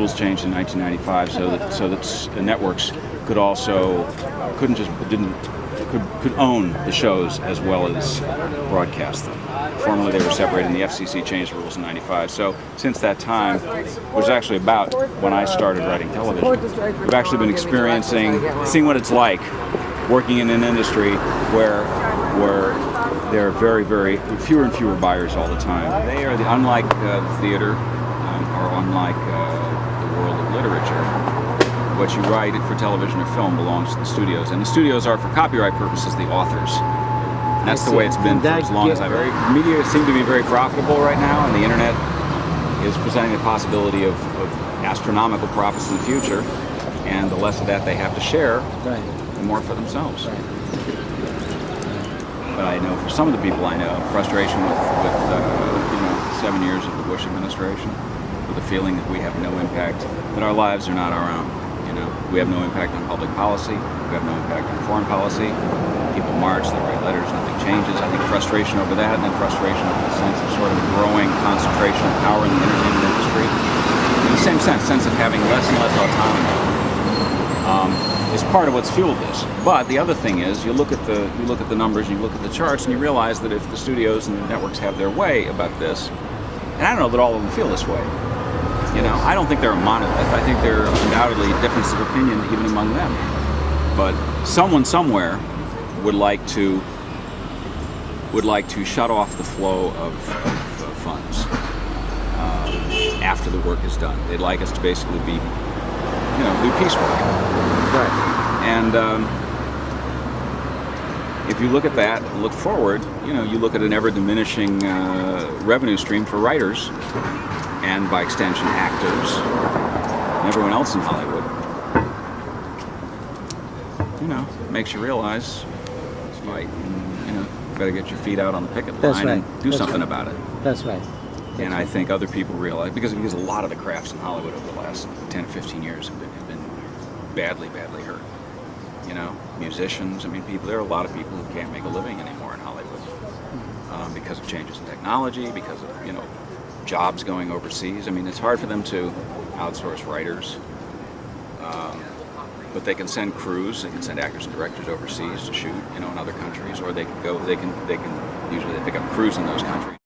rules changed in 1995 so that the networks could own the shows as well as broadcast them. Formerly they were separated, and the FCC changed the rules in '95. So since that time, which is actually about when I started writing television, we've actually been seeing what it's like working in an industry where there are very, very fewer and fewer buyers all the time. They are unlike theater or unlike the world of literature. What you write for television or film belongs to the studios, and the studios are, for copyright purposes, the authors. And that's the way it's been for as long as I've heard. Media seem to be very profitable right now, and the internet is presenting the possibility of astronomical profits in the future. And the less of that they have to share, the more for themselves. But I know for some of the people I know, frustration with 7 years of the Bush administration, with the feeling that we have no impact, that our lives are not our own. We have no impact on public policy. We have no impact on foreign policy. People march, they write letters, nothing changes. I think frustration over that, and then frustration over the sense of sort of growing concentration of power in the entertainment industry. In the same sense of having less and less autonomy, is part of what's fueled this. But the other thing is, you look at the numbers, you look at the charts, and you realize that if the studios and the networks have their way about this, and I don't know that all of them feel this way. I don't think they're a monolith. I think there are undoubtedly differences of opinion even among them. But someone somewhere would like to shut off the flow of funds after the work is done. They'd like us to basically be, do piecework. Right. And if you look at that, look forward, you look at an ever-diminishing revenue stream for writers, and by extension actors, and everyone else in Hollywood. It makes you realize it's fight. You better get your feet out on the picket line and do something about it. That's right. And I think other people realize, because a lot of the crafts in Hollywood over the last 10 or 15 years have been badly, badly hurt. Musicians, there are a lot of people who can't make a living anymore in Hollywood because of changes in technology, because of, jobs going overseas. It's hard for them to outsource writers, but they can send crews, they can send actors and directors overseas to shoot, in other countries, or they can usually they pick up crews in those countries.